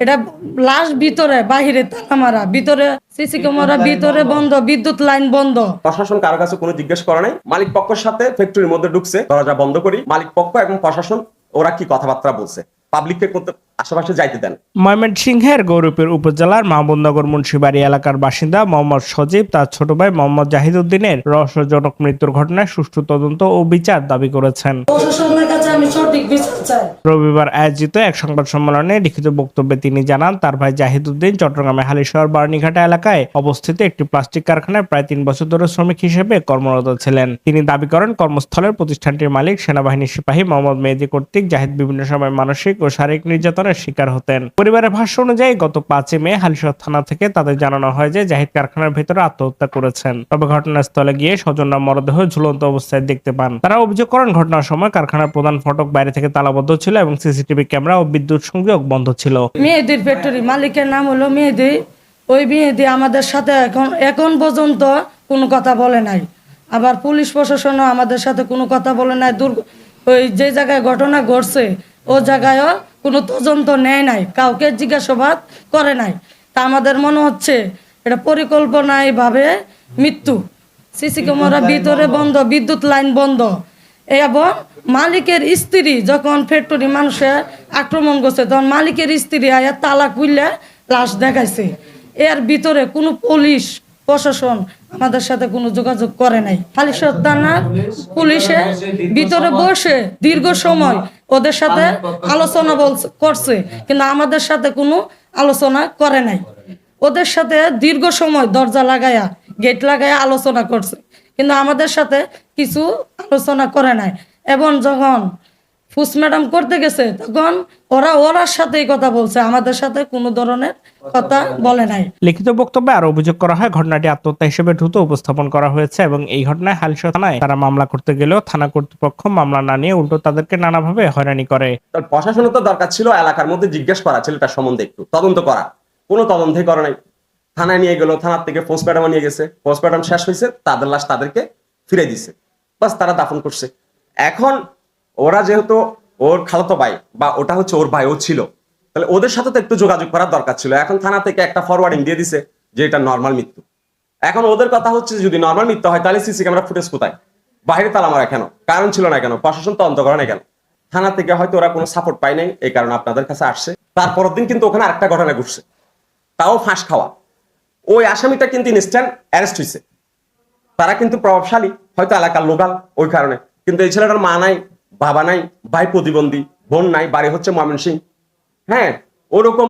এটা লাশ ভিতরে, বাহিরে তালা মারা, ভিতরে সিসি ক্যামেরা ভিতরে বন্ধ, বিদ্যুৎ লাইন বন্ধ। প্রশাসন কারো কাছে কোনো জিজ্ঞেস করে নাই। মালিক পক্ষের সাথে ফ্যাক্টরির মধ্যে ঢুকছে, দরজা বন্ধ করি, মালিক পক্ষ এবং প্রশাসন ওরা কি কথাবার্তা বলছে, পাবলিককে করতে আশেপাশে যাইতে দেন। ময়মনসিংহের গৌরীপুর উপজেলার মাহমুদনগর মুন্সিবাড়ি এলাকার বাসিন্দা মোহাম্মদ সজীব তার ছোট ভাই মোহাম্মদ জাহিদউদ্দিনের রহস্যজনক মৃত্যুর ঘটনায় সুষ্ঠু তদন্ত ও বিচার দাবি করেছেন। প্রশাসনের কাছে আমি সঠিক বিচার চাই। রবিবার আয়োজিত এক সংবাদ সম্মেলনে লিখিত বক্তব্যে তিনি জানান, তার ভাই জাহিদউদ্দিন চট্টগ্রামে হালিশহর বার্নিঘাটা এলাকায় অবস্থিত একটি প্লাস্টিক কারখানায় প্রায় 3 বছর ধরে শ্রমিক হিসেবে কর্মরত ছিলেন। তিনি দাবি করেন, কর্মস্থলের প্রতিষ্ঠানটির মালিক সেনাবাহিনীর সিপাহী মোহাম্মদ মেহেদী কর্তৃক জাহিদ বিভিন্ন সময় মানসিক ও শারীরিক নির্যাতনের শিকার হতেন। পরিবারের ভাষ্য অনুযায়ী গত 5 মে হালিশহর থানা থেকে তাদের জানানো হয় যে জাহিদ কারখানার ভেতরে আত্মহত্যা করেছেন। তবে ঘটনাস্থলে গিয়ে স্বজনরা মরদেহ ঝুলন্ত অবস্থায় দেখতে পান। তারা অভিযোগ করেন, ঘটনার সময় কারখানার প্রধান ফটক বাইরে থেকে তালাবদ্ধ ছিল এবং সিসিটিভি ক্যামেরা ও বিদ্যুৎ সংযোগ বন্ধ ছিল। মেহেদীর ফ্যাক্টরি মালিকের নাম হলো মেহেদী। ওই মেহেদী আমাদের সাথে এখন পর্যন্ত কোনো কথা বলে নাই। আবার পুলিশ প্রশাসনও আমাদের সাথে কোনো কথা বলে নাই। ওই যে জায়গায় ঘটনা ঘটছে ও জায়গায়ও কোনো তদন্ত নেয় নাই, কাউকে জিজ্ঞাসাবাদ করে নাই। তা আমাদের মনে হচ্ছে এটা পরিকল্পনায় ভাবে মৃত্যু। সিসি ক্যামেরা ভিতরে বন্ধ, বিদ্যুৎ লাইন বন্ধ। এবং মালিকের স্ত্রী যখন ফ্যাক্টরি মানুষের আক্রমণ করছে, তখন মালিকের স্ত্রী আয়া তালা খুললে লাশ দেখাইছে। এর ভিতরে কোনো পুলিশ প্রশাসন আমাদের সাথে কোনো যোগাযোগ করে নাই। হালিশহর থানার পুলিশে ভিতরে বসে দীর্ঘ সময় ওদের সাথে আলোচনা করছে, কিন্তু আমাদের সাথে কোনো আলোচনা করে নাই। ওদের সাথে দীর্ঘ সময় দরজা লাগায়া, গেট লাগায়া আলোচনা করছে, কিন্তু আমাদের সাথে কিছু আলোচনা করে নাই। এবং যখন ফুস ম্যাডাম করতে গেছে, তখন ওরার সাথেই কথা বলছে, আমাদের সাথে কোনো ধরনের কথা বলে নাই। লিখিত বক্তব্যে আরো অভিযোগ করা হয়, ঘটনাটি আত্মহত্যা হিসেবে দ্রুত উপস্থাপন করা হয়েছে এবং এই ঘটনায় হালিশহর থানায় তারা মামলা করতে গেলেও থানা কর্তৃপক্ষ মামলা না নিয়ে উল্টো তাদেরকে নানাভাবে হয়রানি করে। প্রশাসনের তো দরকার ছিল এলাকার মধ্যে জিজ্ঞেস করা, ছেলেটার সম্বন্ধে একটু তদন্ত করা, কোনো তদন্তই করে নাই। থানায় নিয়ে গেল, থানার থেকে পোস্টমর্টম নিয়ে গেছে, পোস্টমর্টম শেষ হয়েছে, তাদের লাশ তাদেরকে ফিরে দিছে, বাস তারা দাফন করছে। এখন ওরা যেহেতু ওর খালাতো ভাই বা ওটা হচ্ছে ওর ভাই, ও ছিল, তাহলে ওদের সাথে তো একটু যোগাযোগ করার দরকার ছিল। এখন থানা থেকে একটা ফরওয়ার্ডিং দিয়ে দিছে যে এটা নর্মাল মৃত্যু। এখন ওদের কথা হচ্ছে যদি নর্মাল মৃত্যু হয় তাহলে সিসি ক্যামেরা ফুটেজ কোথায়, বাইরে তালা মারা কেন, কারণ ছিল না কেন, প্রশাসন তদন্ত করে না কেন? থানা থেকে হয়তো ওরা কোনো সাপোর্ট পায় নাই, এই কারণে আপনাদের কাছে আসছে। তারপরের দিন কিন্তু ওখানে আরেকটা ঘটনা ঘটছে, তাও ফাঁস খাওয়া। ওই আসামিটা কিন্তু ইনস্ট্যান্ট অ্যারেস্ট হয়েছে। তারা কিন্তু প্রভাবশালী, হয়তো এলাকার লোকাল, ওই কারণে। কিন্তু এই ছেলেটার মা নাই, বাবা নাই, ভাই প্রতিবন্ধী, বোন নাই, বাড়ি হচ্ছে ময়মনসিংহ। হ্যাঁ, ওরকম